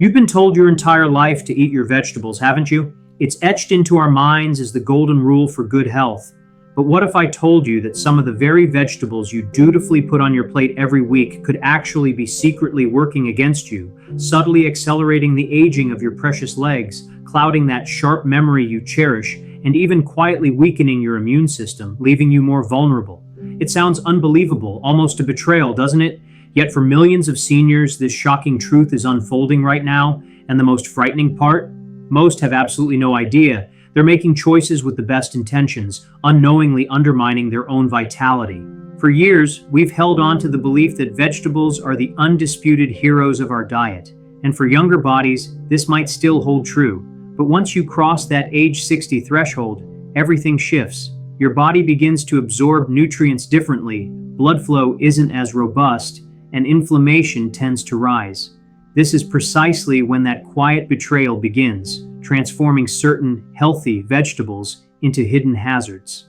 You've been told your entire life to eat your vegetables, haven't you? It's etched into our minds as the golden rule for good health. But what if I told you that some of the very vegetables you dutifully put on your plate every week could actually be secretly working against you, subtly accelerating the aging of your precious legs, clouding that sharp memory you cherish, and even quietly weakening your immune system, leaving you more vulnerable? It sounds unbelievable, almost a betrayal, doesn't it? Yet for millions of seniors, this shocking truth is unfolding right now, and the most frightening part? Most have absolutely no idea. They're making choices with the best intentions, unknowingly undermining their own vitality. For years, we've held on to the belief that vegetables are the undisputed heroes of our diet. And for younger bodies, this might still hold true. But once you cross that age 60 threshold, everything shifts. Your body begins to absorb nutrients differently, blood flow isn't as robust, and inflammation tends to rise. This is precisely when that quiet betrayal begins, transforming certain healthy vegetables into hidden hazards.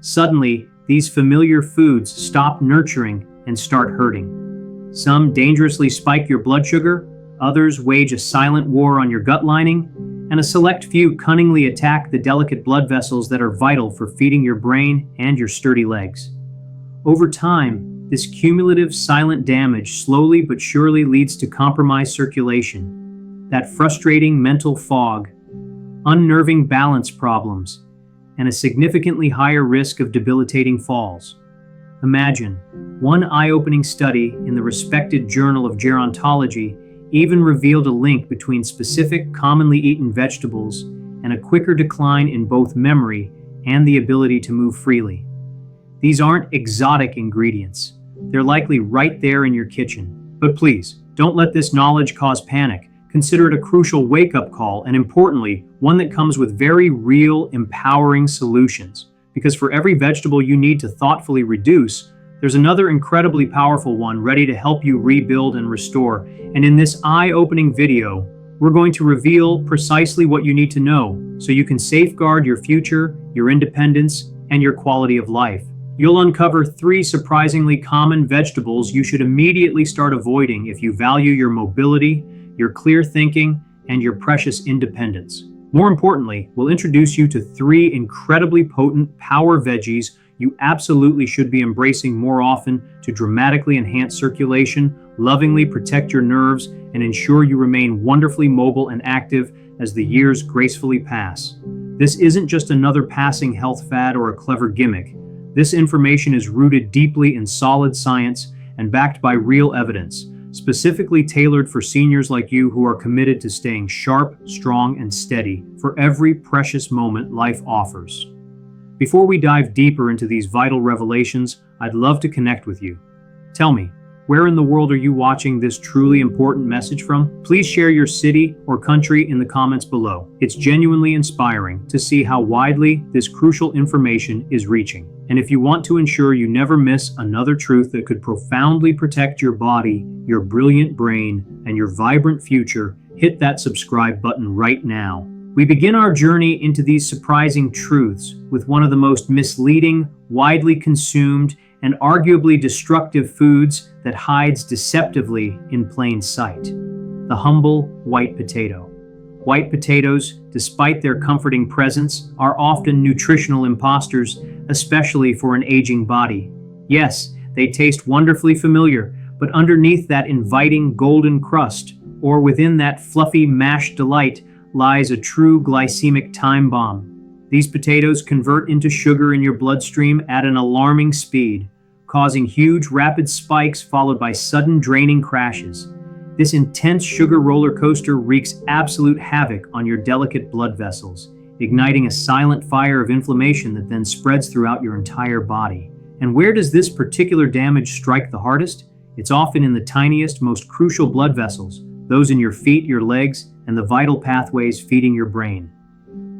Suddenly, these familiar foods stop nurturing and start hurting. Some dangerously spike your blood sugar, others wage a silent war on your gut lining, and a select few cunningly attack the delicate blood vessels that are vital for feeding your brain and your sturdy legs. Over time, this cumulative silent damage slowly but surely leads to compromised circulation, that frustrating mental fog, unnerving balance problems, and a significantly higher risk of debilitating falls. Imagine, one eye-opening study in the respected Journal of Gerontology even revealed a link between specific commonly eaten vegetables and a quicker decline in both memory and the ability to move freely. These aren't exotic ingredients. They're likely right there in your kitchen. But please, don't let this knowledge cause panic. Consider it a crucial wake-up call, and importantly, one that comes with very real, empowering solutions. Because for every vegetable you need to thoughtfully reduce, there's another incredibly powerful one ready to help you rebuild and restore. And in this eye-opening video, we're going to reveal precisely what you need to know so you can safeguard your future, your independence, and your quality of life. You'll uncover 3 surprisingly common vegetables you should immediately start avoiding if you value your mobility, your clear thinking, and your precious independence. More importantly, we'll introduce you to 3 incredibly potent power veggies you absolutely should be embracing more often to dramatically enhance circulation, lovingly protect your nerves, and ensure you remain wonderfully mobile and active as the years gracefully pass. This isn't just another passing health fad or a clever gimmick. This information is rooted deeply in solid science and backed by real evidence, specifically tailored for seniors like you who are committed to staying sharp, strong, and steady for every precious moment life offers. Before we dive deeper into these vital revelations, I'd love to connect with you. Tell me, where in the world are you watching this truly important message from? Please share your city or country in the comments below. It's genuinely inspiring to see how widely this crucial information is reaching. And if you want to ensure you never miss another truth that could profoundly protect your body, your brilliant brain, and your vibrant future, hit that subscribe button right now. We begin our journey into these surprising truths with one of the most misleading, widely consumed, and arguably destructive foods that hides deceptively in plain sight: the humble white potato. White potatoes, despite their comforting presence, are often nutritional imposters, especially for an aging body. Yes, they taste wonderfully familiar, but underneath that inviting golden crust, or within that fluffy mashed delight, lies a true glycemic time bomb. These potatoes convert into sugar in your bloodstream at an alarming speed, causing huge rapid spikes followed by sudden draining crashes. This intense sugar roller coaster wreaks absolute havoc on your delicate blood vessels, igniting a silent fire of inflammation that then spreads throughout your entire body. And where does this particular damage strike the hardest? It's often in the tiniest, most crucial blood vessels, those in your feet, your legs, and the vital pathways feeding your brain.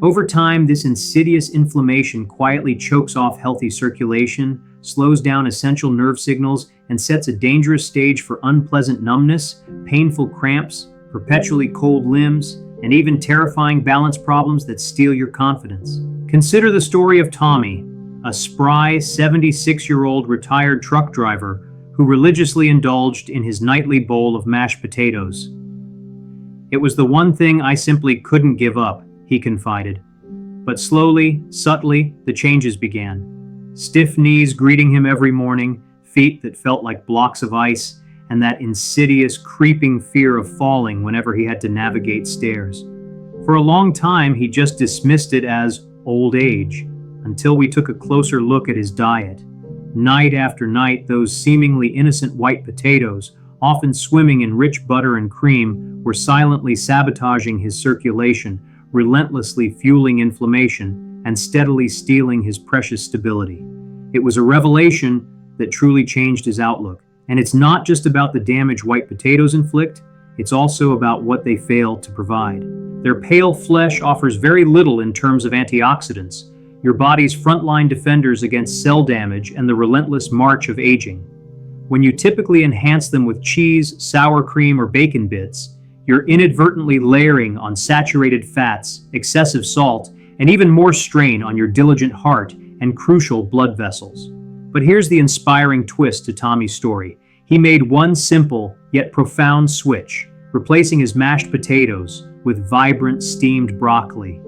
Over time, this insidious inflammation quietly chokes off healthy circulation, slows down essential nerve signals, and sets a dangerous stage for unpleasant numbness, painful cramps, perpetually cold limbs, and even terrifying balance problems that steal your confidence. Consider the story of Tommy, a spry 76-year-old retired truck driver who religiously indulged in his nightly bowl of mashed potatoes. It was the one thing I simply couldn't give up, he confided. But slowly, subtly, the changes began. Stiff knees greeting him every morning, feet that felt like blocks of ice, and that insidious, creeping fear of falling whenever he had to navigate stairs. For a long time, he just dismissed it as old age, until we took a closer look at his diet. Night after night, those seemingly innocent white potatoes, often swimming in rich butter and cream, were silently sabotaging his circulation, relentlessly fueling inflammation, and steadily stealing his precious stability. It was a revelation that truly changed his outlook. And it's not just about the damage white potatoes inflict, it's also about what they fail to provide. Their pale flesh offers very little in terms of antioxidants, your body's frontline defenders against cell damage and the relentless march of aging. When you typically enhance them with cheese, sour cream, or bacon bits, you're inadvertently layering on saturated fats, excessive salt, and even more strain on your diligent heart and crucial blood vessels. But here's the inspiring twist to Tommy's story. He made one simple yet profound switch, replacing his mashed potatoes with vibrant steamed broccoli.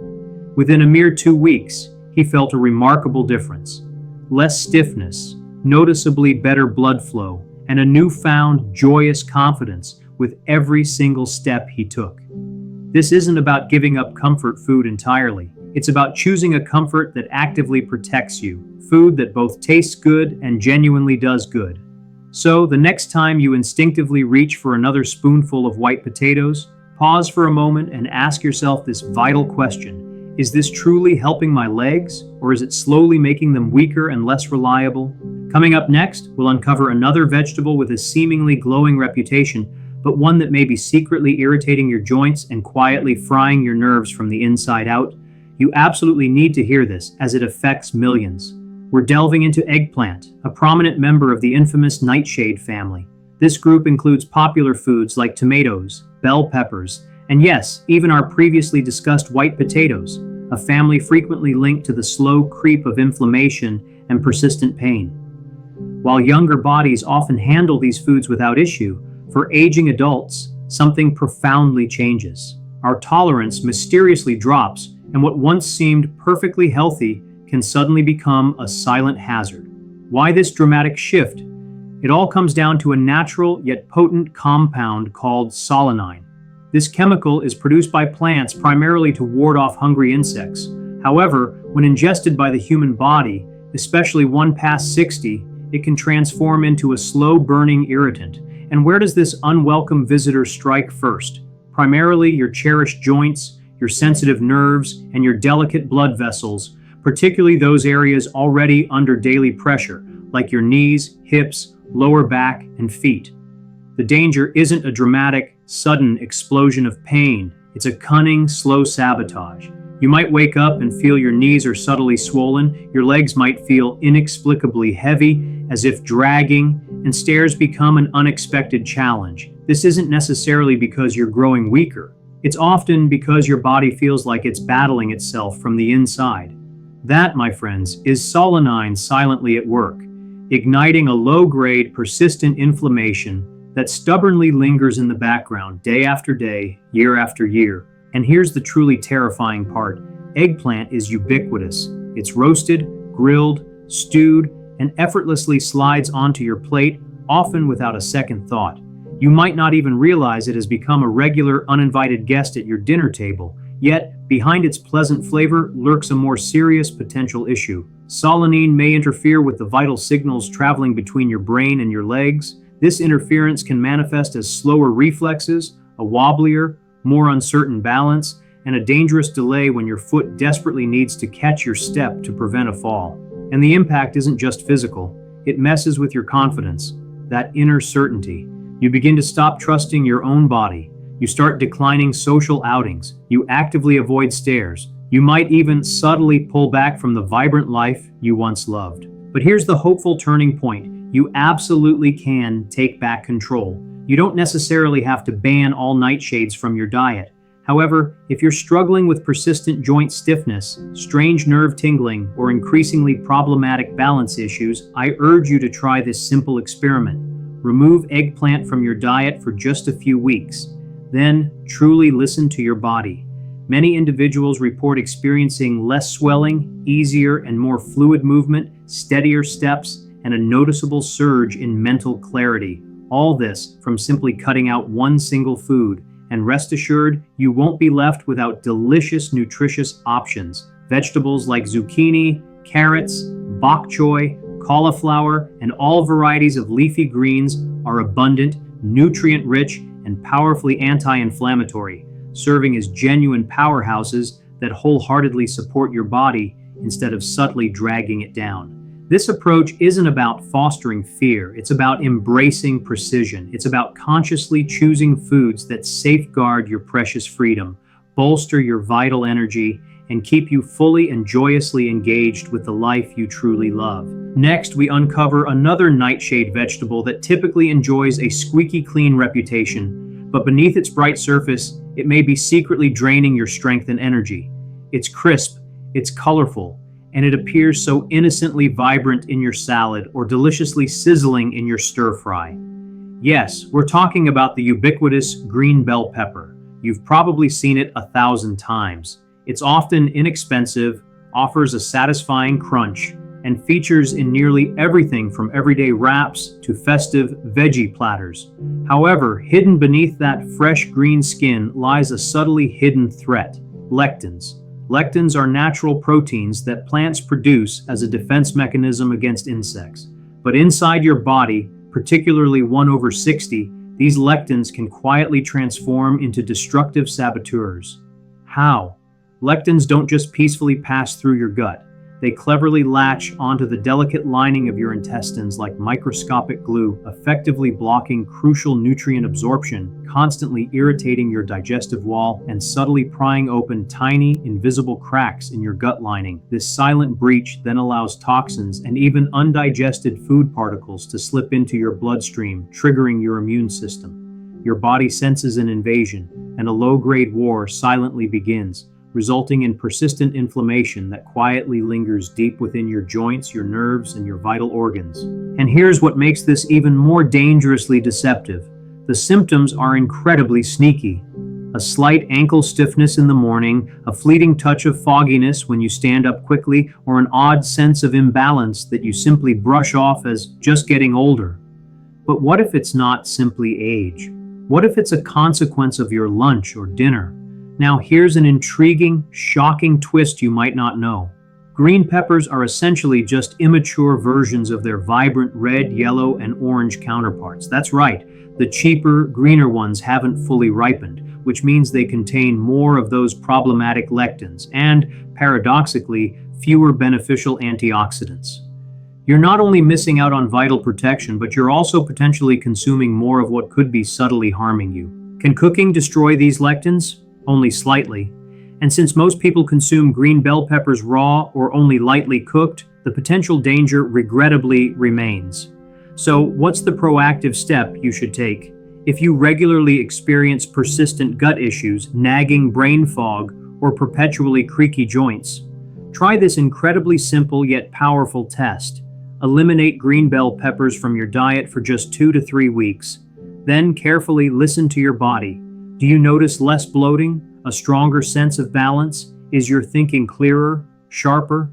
Within a mere 2 weeks, he felt a remarkable difference. Less stiffness, noticeably better blood flow, and a newfound joyous confidence with every single step he took. This isn't about giving up comfort food entirely. It's about choosing a comfort that actively protects you, food that both tastes good and genuinely does good. So, the next time you instinctively reach for another spoonful of white potatoes, pause for a moment and ask yourself this vital question. Is this truly helping my legs, or is it slowly making them weaker and less reliable? Coming up next, we'll uncover another vegetable with a seemingly glowing reputation, but one that may be secretly irritating your joints and quietly frying your nerves from the inside out. You absolutely need to hear this, as it affects millions. We're delving into eggplant, a prominent member of the infamous nightshade family. This group includes popular foods like tomatoes, bell peppers, and yes, even our previously discussed white potatoes, a family frequently linked to the slow creep of inflammation and persistent pain. While younger bodies often handle these foods without issue, for aging adults, something profoundly changes. Our tolerance mysteriously drops, and what once seemed perfectly healthy can suddenly become a silent hazard. Why this dramatic shift? It all comes down to a natural yet potent compound called solanine. This chemical is produced by plants primarily to ward off hungry insects. However, when ingested by the human body, especially one past 60, it can transform into a slow-burning irritant. And where does this unwelcome visitor strike first? Primarily your cherished joints, your sensitive nerves, and your delicate blood vessels, particularly those areas already under daily pressure, like your knees, hips, lower back, and feet. The danger isn't a dramatic, sudden explosion of pain. It's a cunning, slow sabotage. You might wake up and feel your knees are subtly swollen, your legs might feel inexplicably heavy, as if dragging, and stairs become an unexpected challenge. This isn't necessarily because you're growing weaker. It's often because your body feels like it's battling itself from the inside. That, my friends, is solanine silently at work, igniting a low-grade, persistent inflammation that stubbornly lingers in the background day after day, year after year. And here's the truly terrifying part. Eggplant is ubiquitous. It's roasted, grilled, stewed, and effortlessly slides onto your plate, often without a second thought. You might not even realize it has become a regular, uninvited guest at your dinner table, yet behind its pleasant flavor lurks a more serious potential issue. Solanine may interfere with the vital signals traveling between your brain and your legs. This interference can manifest as slower reflexes, a wobblier, more uncertain balance, and a dangerous delay when your foot desperately needs to catch your step to prevent a fall. And the impact isn't just physical, it messes with your confidence, that inner certainty. You begin to stop trusting your own body. You start declining social outings. You actively avoid stairs. You might even subtly pull back from the vibrant life you once loved. But here's the hopeful turning point. You absolutely can take back control. You don't necessarily have to ban all nightshades from your diet. However, if you're struggling with persistent joint stiffness, strange nerve tingling, or increasingly problematic balance issues, I urge you to try this simple experiment. Remove eggplant from your diet for just a few weeks. Then, truly listen to your body. Many individuals report experiencing less swelling, easier and more fluid movement, steadier steps, and a noticeable surge in mental clarity. All this from simply cutting out one single food. And rest assured, you won't be left without delicious, nutritious options. Vegetables like zucchini, carrots, bok choy, cauliflower, and all varieties of leafy greens are abundant, nutrient-rich, and powerfully anti-inflammatory, serving as genuine powerhouses that wholeheartedly support your body instead of subtly dragging it down. This approach isn't about fostering fear, it's about embracing precision. It's about consciously choosing foods that safeguard your precious freedom, bolster your vital energy, and keep you fully and joyously engaged with the life you truly love. Next, we uncover another nightshade vegetable that typically enjoys a squeaky clean reputation, but beneath its bright surface, it may be secretly draining your strength and energy. It's crisp, it's colorful, and it appears so innocently vibrant in your salad or deliciously sizzling in your stir-fry. Yes, we're talking about the ubiquitous green bell pepper. You've probably seen it 1,000 times. It's often inexpensive, offers a satisfying crunch, and features in nearly everything from everyday wraps to festive veggie platters. However, hidden beneath that fresh green skin lies a subtly hidden threat: lectins. Lectins are natural proteins that plants produce as a defense mechanism against insects. But inside your body, particularly 1/60, these lectins can quietly transform into destructive saboteurs. How? Lectins don't just peacefully pass through your gut. They cleverly latch onto the delicate lining of your intestines like microscopic glue, effectively blocking crucial nutrient absorption, constantly irritating your digestive wall, and subtly prying open tiny, invisible cracks in your gut lining. This silent breach then allows toxins and even undigested food particles to slip into your bloodstream, triggering your immune system. Your body senses an invasion, and a low-grade war silently begins, resulting in persistent inflammation that quietly lingers deep within your joints, your nerves, and your vital organs. And here's what makes this even more dangerously deceptive. The symptoms are incredibly sneaky. A slight ankle stiffness in the morning, a fleeting touch of fogginess when you stand up quickly, or an odd sense of imbalance that you simply brush off as just getting older. But what if it's not simply age? What if it's a consequence of your lunch or dinner? Now here's an intriguing, shocking twist you might not know. Green peppers are essentially just immature versions of their vibrant red, yellow, and orange counterparts. That's right, the cheaper, greener ones haven't fully ripened, which means they contain more of those problematic lectins and, paradoxically, fewer beneficial antioxidants. You're not only missing out on vital protection, but you're also potentially consuming more of what could be subtly harming you. Can cooking destroy these lectins? Only slightly. And since most people consume green bell peppers raw or only lightly cooked, the potential danger regrettably remains. So, what's the proactive step you should take? If you regularly experience persistent gut issues, nagging brain fog, or perpetually creaky joints, try this incredibly simple yet powerful test. Eliminate green bell peppers from your diet for just 2 to 3 weeks. Then carefully listen to your body. Do you notice less bloating, a stronger sense of balance? Is your thinking clearer, sharper?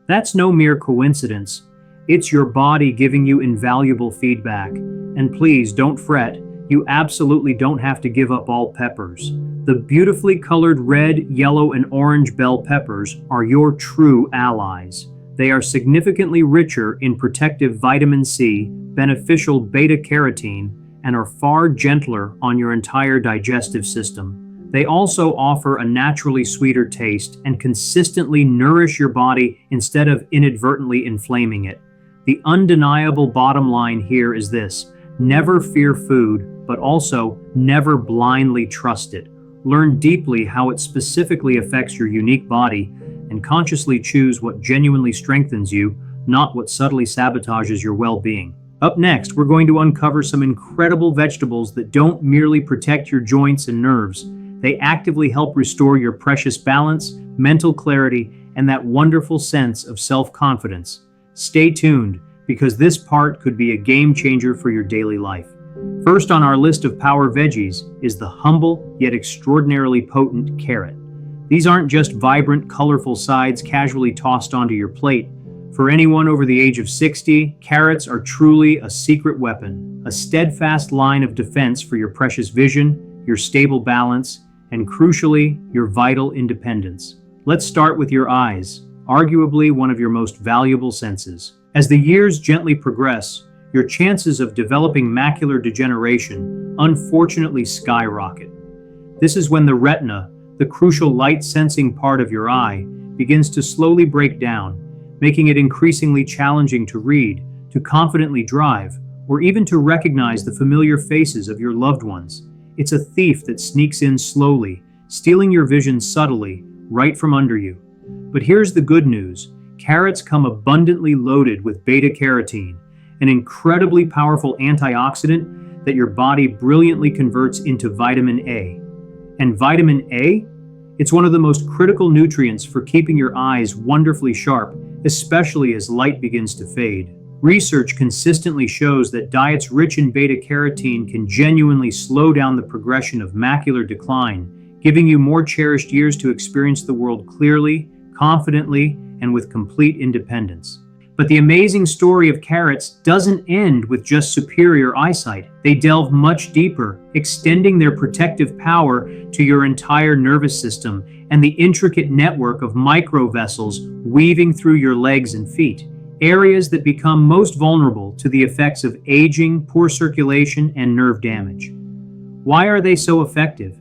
That's no mere coincidence. It's your body giving you invaluable feedback. And please don't fret, you absolutely don't have to give up all peppers. The beautifully colored red, yellow, and orange bell peppers are your true allies. They are significantly richer in protective vitamin C, beneficial beta-carotene, and are far gentler on your entire digestive system. They also offer a naturally sweeter taste and consistently nourish your body instead of inadvertently inflaming it. The undeniable bottom line here is this: never fear food, but also never blindly trust it. Learn deeply how it specifically affects your unique body and consciously choose what genuinely strengthens you, not what subtly sabotages your well-being. Up next, we're going to uncover some incredible vegetables that don't merely protect your joints and nerves. They actively help restore your precious balance, mental clarity, and that wonderful sense of self-confidence. Stay tuned, because this part could be a game changer for your daily life. First on our list of power veggies is the humble yet extraordinarily potent carrot. These aren't just vibrant, colorful sides casually tossed onto your plate. For anyone over the age of 60, carrots are truly a secret weapon, a steadfast line of defense for your precious vision, your stable balance, and crucially, your vital independence. Let's start with your eyes, arguably one of your most valuable senses. As the years gently progress, your chances of developing macular degeneration unfortunately skyrocket. This is when the retina, the crucial light-sensing part of your eye, begins to slowly break down, making it increasingly challenging to read, to confidently drive, or even to recognize the familiar faces of your loved ones. It's a thief that sneaks in slowly, stealing your vision subtly, right from under you. But here's the good news. Carrots come abundantly loaded with beta-carotene, an incredibly powerful antioxidant that your body brilliantly converts into vitamin A. And vitamin A? It's one of the most critical nutrients for keeping your eyes wonderfully sharp, especially as light begins to fade. Research consistently shows that diets rich in beta-carotene can genuinely slow down the progression of macular decline, giving you more cherished years to experience the world clearly, confidently, and with complete independence. But the amazing story of carrots doesn't end with just superior eyesight. They delve much deeper, extending their protective power to your entire nervous system and the intricate network of microvessels weaving through your legs and feet, areas that become most vulnerable to the effects of aging, poor circulation, and nerve damage. Why are they so effective?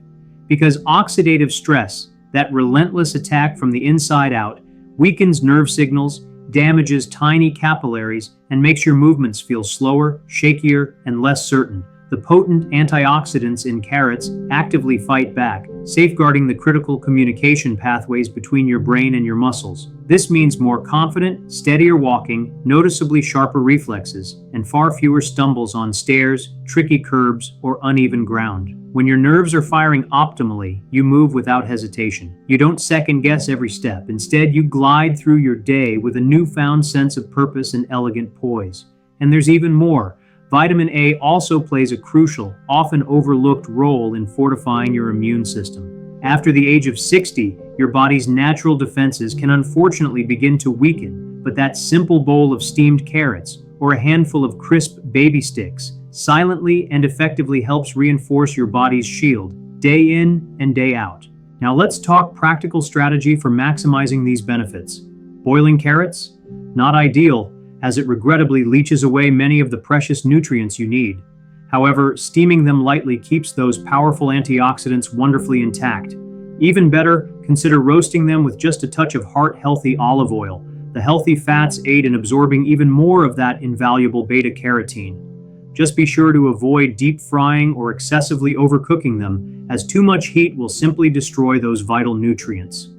Because oxidative stress, that relentless attack from the inside out, weakens nerve signals, damages tiny capillaries, and makes your movements feel slower, shakier, and less certain. The potent antioxidants in carrots actively fight back, safeguarding the critical communication pathways between your brain and your muscles. This means more confident, steadier walking, noticeably sharper reflexes, and far fewer stumbles on stairs, tricky curbs, or uneven ground. When your nerves are firing optimally, you move without hesitation. You don't second-guess every step. Instead, you glide through your day with a newfound sense of purpose and elegant poise. And there's even more. Vitamin A also plays a crucial, often overlooked role in fortifying your immune system. After the age of 60, your body's natural defenses can unfortunately begin to weaken, but that simple bowl of steamed carrots or a handful of crisp baby sticks silently and effectively helps reinforce your body's shield, day in and day out. Now let's talk practical strategy for maximizing these benefits. Boiling carrots? Not ideal, as it regrettably leaches away many of the precious nutrients you need. However, steaming them lightly keeps those powerful antioxidants wonderfully intact. Even better, consider roasting them with just a touch of heart-healthy olive oil. The healthy fats aid in absorbing even more of that invaluable beta-carotene. Just be sure to avoid deep frying or excessively overcooking them, as too much heat will simply destroy those vital nutrients.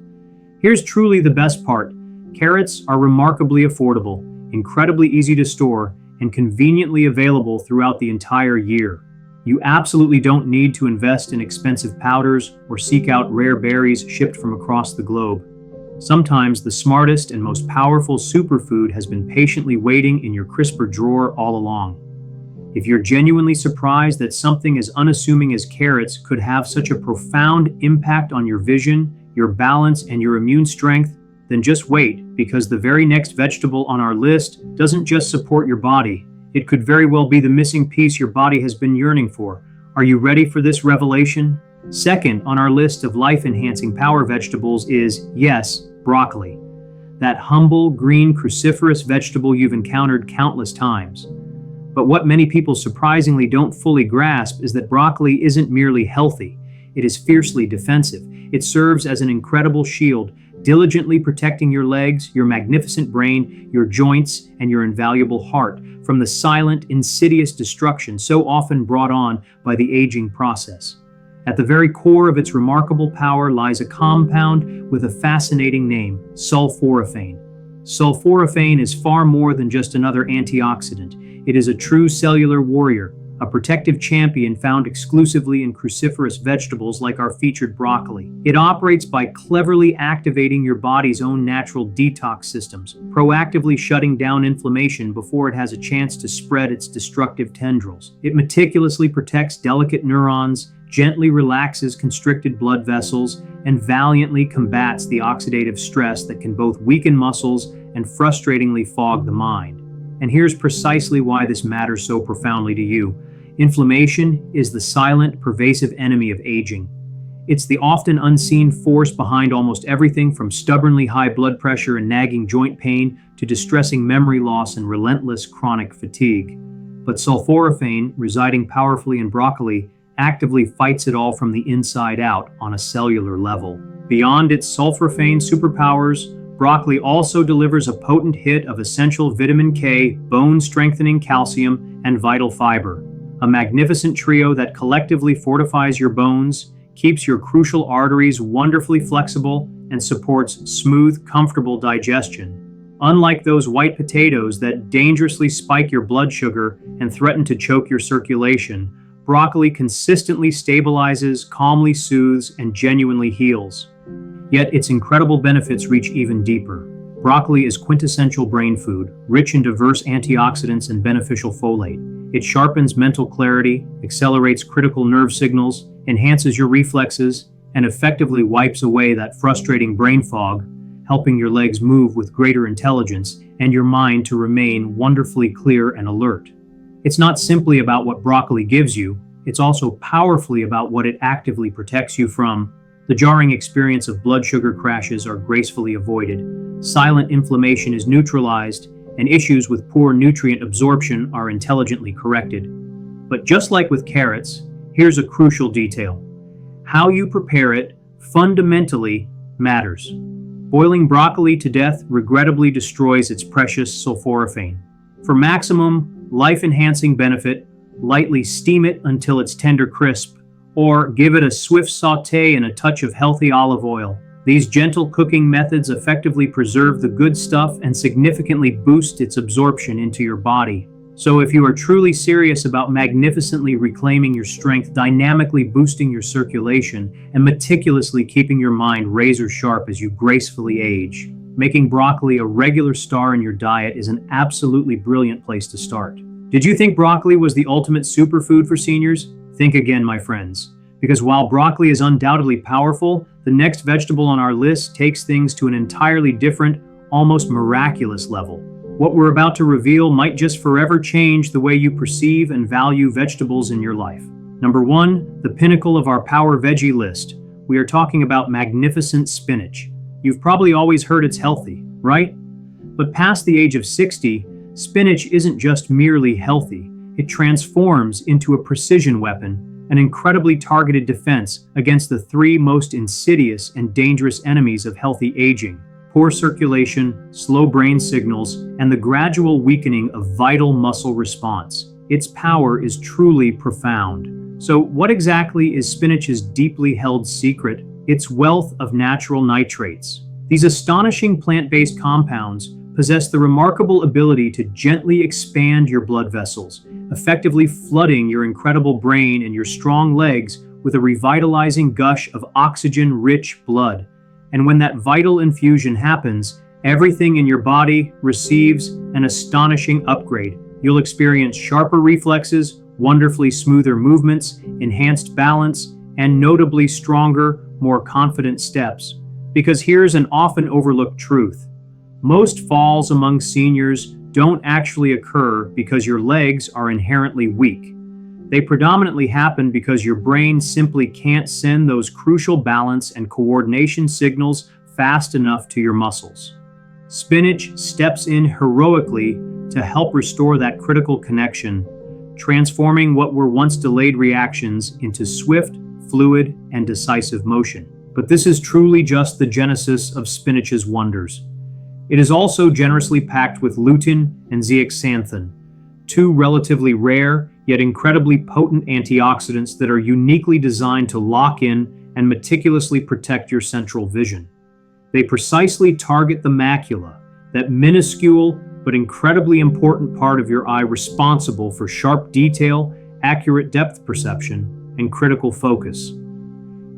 Here's truly the best part. Carrots are remarkably affordable, incredibly easy to store, and conveniently available throughout the entire year. You absolutely don't need to invest in expensive powders or seek out rare berries shipped from across the globe. Sometimes the smartest and most powerful superfood has been patiently waiting in your crisper drawer all along. If you're genuinely surprised that something as unassuming as carrots could have such a profound impact on your vision, your balance, and your immune strength, then just wait, because the very next vegetable on our list doesn't just support your body. It could very well be the missing piece your body has been yearning for. Are you ready for this revelation? Second on our list of life-enhancing power vegetables is, yes, broccoli. That humble, green, cruciferous vegetable you've encountered countless times. But what many people surprisingly don't fully grasp is that broccoli isn't merely healthy. It is fiercely defensive. It serves as an incredible shield, diligently protecting your legs, your magnificent brain, your joints, and your invaluable heart from the silent, insidious destruction so often brought on by the aging process. At the very core of its remarkable power lies a compound with a fascinating name, sulforaphane. Sulforaphane is far more than just another antioxidant. It is a true cellular warrior, a protective champion found exclusively in cruciferous vegetables like our featured broccoli. It operates by cleverly activating your body's own natural detox systems, proactively shutting down inflammation before it has a chance to spread its destructive tendrils. It meticulously protects delicate neurons, gently relaxes constricted blood vessels, and valiantly combats the oxidative stress that can both weaken muscles and frustratingly fog the mind. And here's precisely why this matters so profoundly to you. Inflammation is the silent, pervasive enemy of aging. It's the often unseen force behind almost everything from stubbornly high blood pressure and nagging joint pain to distressing memory loss and relentless chronic fatigue. But sulforaphane, residing powerfully in broccoli, actively fights it all from the inside out on a cellular level. Beyond its sulforaphane superpowers, broccoli also delivers a potent hit of essential vitamin K, bone-strengthening calcium, and vital fiber. A magnificent trio that collectively fortifies your bones, keeps your crucial arteries wonderfully flexible, and supports smooth, comfortable digestion. Unlike those white potatoes that dangerously spike your blood sugar and threaten to choke your circulation, broccoli consistently stabilizes, calmly soothes, and genuinely heals. Yet its incredible benefits reach even deeper. Broccoli is quintessential brain food, rich in diverse antioxidants and beneficial folate. It sharpens mental clarity, accelerates critical nerve signals, enhances your reflexes, and effectively wipes away that frustrating brain fog, helping your legs move with greater intelligence and your mind to remain wonderfully clear and alert. It's not simply about what broccoli gives you, it's also powerfully about what it actively protects you from. The jarring experience of blood sugar crashes are gracefully avoided, silent inflammation is neutralized, and issues with poor nutrient absorption are intelligently corrected. But just like with carrots, here's a crucial detail. How you prepare it fundamentally matters. Boiling broccoli to death regrettably destroys its precious sulforaphane. For maximum, life-enhancing benefit, lightly steam it until it's tender crisp, or give it a swift sauté and a touch of healthy olive oil. These gentle cooking methods effectively preserve the good stuff and significantly boost its absorption into your body. So if you are truly serious about magnificently reclaiming your strength, dynamically boosting your circulation, and meticulously keeping your mind razor sharp as you gracefully age, making broccoli a regular star in your diet is an absolutely brilliant place to start. Did you think broccoli was the ultimate superfood for seniors? Think again, my friends. Because while broccoli is undoubtedly powerful, the next vegetable on our list takes things to an entirely different, almost miraculous level. What we're about to reveal might just forever change the way you perceive and value vegetables in your life. Number 1, the pinnacle of our power veggie list. We are talking about magnificent spinach. You've probably always heard it's healthy, right? But past the age of 60, spinach isn't just merely healthy. It transforms into a precision weapon, an incredibly targeted defense against the 3 most insidious and dangerous enemies of healthy aging: poor circulation, slow brain signals, and the gradual weakening of vital muscle response. Its power is truly profound. So what exactly is spinach's deeply held secret? Its wealth of natural nitrates. These astonishing plant-based compounds possess the remarkable ability to gently expand your blood vessels, effectively flooding your incredible brain and your strong legs with a revitalizing gush of oxygen-rich blood. And when that vital infusion happens, everything in your body receives an astonishing upgrade. You'll experience sharper reflexes, wonderfully smoother movements, enhanced balance, and notably stronger, more confident steps. Because here's an often overlooked truth. Most falls among seniors don't actually occur because your legs are inherently weak. They predominantly happen because your brain simply can't send those crucial balance and coordination signals fast enough to your muscles. Spinach steps in heroically to help restore that critical connection, transforming what were once delayed reactions into swift, fluid, and decisive motion. But this is truly just the genesis of spinach's wonders. It is also generously packed with lutein and zeaxanthin, 2 relatively rare yet incredibly potent antioxidants that are uniquely designed to lock in and meticulously protect your central vision. They precisely target the macula, that minuscule but incredibly important part of your eye responsible for sharp detail accurate depth perception, and critical focus.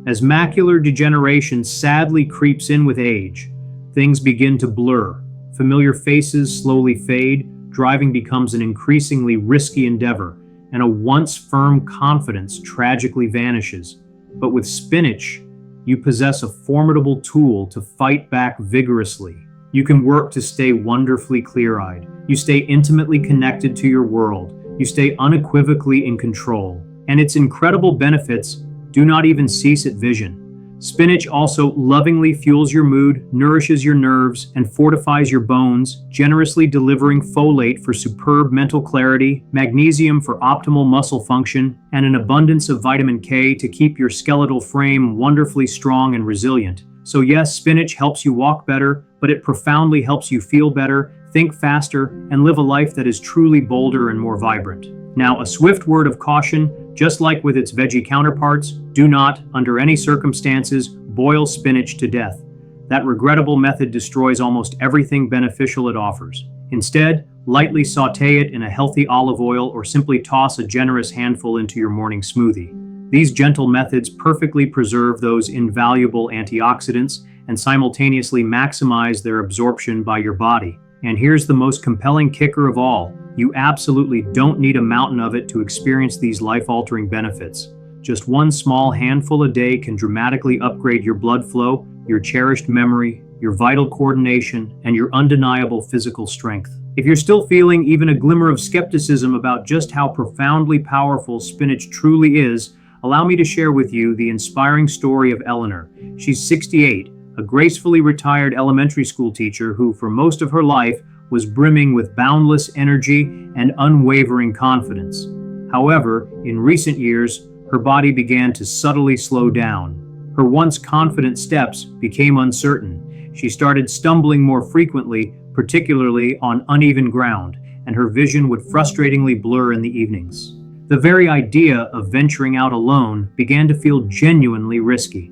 As macular degeneration sadly creeps in with age, things begin to blur. Familiar faces slowly fade, driving becomes an increasingly risky endeavor, and a once firm confidence tragically vanishes. But with spinach, you possess a formidable tool to fight back vigorously. You can work to stay wonderfully clear-eyed. You stay intimately connected to your world. You stay unequivocally in control. And its incredible benefits do not even cease at vision. Spinach also lovingly fuels your mood, nourishes your nerves, and fortifies your bones, generously delivering folate for superb mental clarity, magnesium for optimal muscle function, and an abundance of vitamin K to keep your skeletal frame wonderfully strong and resilient. So yes, spinach helps you walk better, but it profoundly helps you feel better, think faster, and live a life that is truly bolder and more vibrant. Now, a swift word of caution: just like with its veggie counterparts, do not, under any circumstances, boil spinach to death. That regrettable method destroys almost everything beneficial it offers. Instead, lightly sauté it in a healthy olive oil or simply toss a generous handful into your morning smoothie. These gentle methods perfectly preserve those invaluable antioxidants and simultaneously maximize their absorption by your body. And here's the most compelling kicker of all: you absolutely don't need a mountain of it to experience these life-altering benefits. Just one small handful a day can dramatically upgrade your blood flow, your cherished memory, your vital coordination, and your undeniable physical strength. If you're still feeling even a glimmer of skepticism about just how profoundly powerful spinach truly is, allow me to share with you the inspiring story of Eleanor. She's 68, a gracefully retired elementary school teacher who, for most of her life, was brimming with boundless energy and unwavering confidence. However, in recent years, her body began to subtly slow down. Her once confident steps became uncertain. She started stumbling more frequently, particularly on uneven ground, and her vision would frustratingly blur in the evenings. The very idea of venturing out alone began to feel genuinely risky.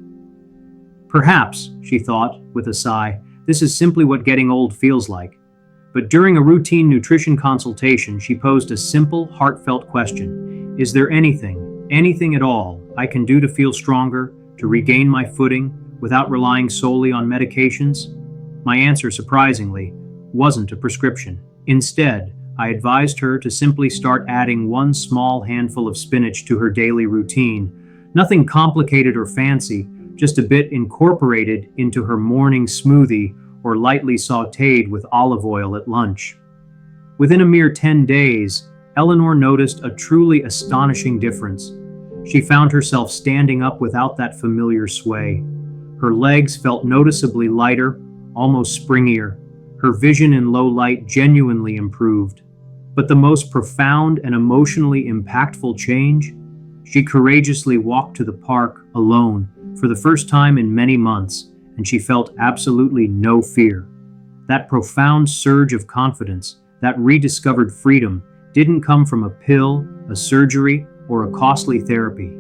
Perhaps, she thought, with a sigh, this is simply what getting old feels like. But during a routine nutrition consultation, she posed a simple, heartfelt question. Is there anything at all, I can do to feel stronger, to regain my footing, without relying solely on medications? My answer, surprisingly, wasn't a prescription. Instead, I advised her to simply start adding one small handful of spinach to her daily routine. Nothing complicated or fancy, just a bit incorporated into her morning smoothie or lightly sautéed with olive oil at lunch. Within a mere 10 days, Eleanor noticed a truly astonishing difference. She found herself standing up without that familiar sway. Her legs felt noticeably lighter, almost springier. Her vision in low light genuinely improved. But the most profound and emotionally impactful change? She courageously walked to the park alone for the first time in many months, and she felt absolutely no fear. That profound surge of confidence, that rediscovered freedom, didn't come from a pill, a surgery, or a costly therapy.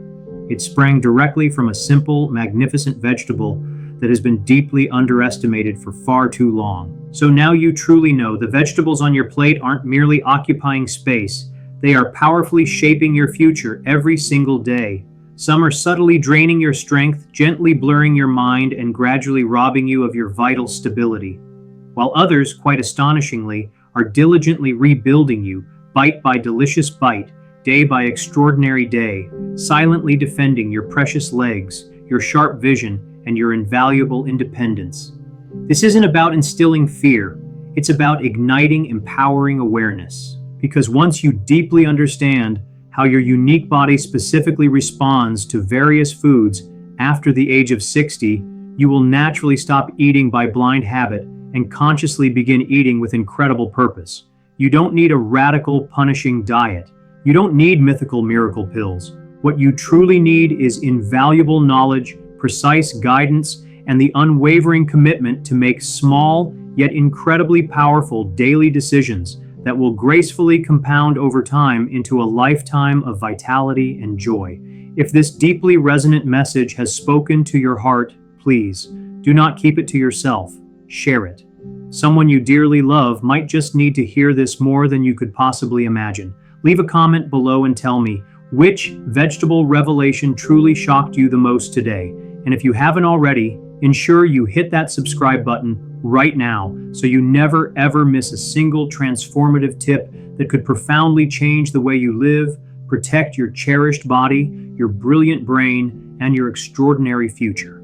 It sprang directly from a simple, magnificent vegetable that has been deeply underestimated for far too long. So now you truly know the vegetables on your plate aren't merely occupying space. They are powerfully shaping your future every single day. Some are subtly draining your strength, gently blurring your mind, and gradually robbing you of your vital stability. While others, quite astonishingly, are diligently rebuilding you, bite by delicious bite, day by extraordinary day, silently defending your precious legs, your sharp vision, and your invaluable independence. This isn't about instilling fear. It's about igniting empowering awareness. Because once you deeply understand how your unique body specifically responds to various foods after the age of 60, you will naturally stop eating by blind habit and consciously begin eating with incredible purpose. You don't need a radical, punishing diet. You don't need mythical miracle pills. What you truly need is invaluable knowledge, precise guidance, and the unwavering commitment to make small, yet incredibly powerful daily decisions that will gracefully compound over time into a lifetime of vitality and joy. If this deeply resonant message has spoken to your heart, please do not keep it to yourself. Share it. Someone you dearly love might just need to hear this more than you could possibly imagine. Leave a comment below and tell me, Which vegetable revelation truly shocked you the most today? And if you haven't already, ensure you hit that subscribe button right now so you never ever miss a single transformative tip that could profoundly change the way you live, protect your cherished body, your brilliant brain, and your extraordinary future.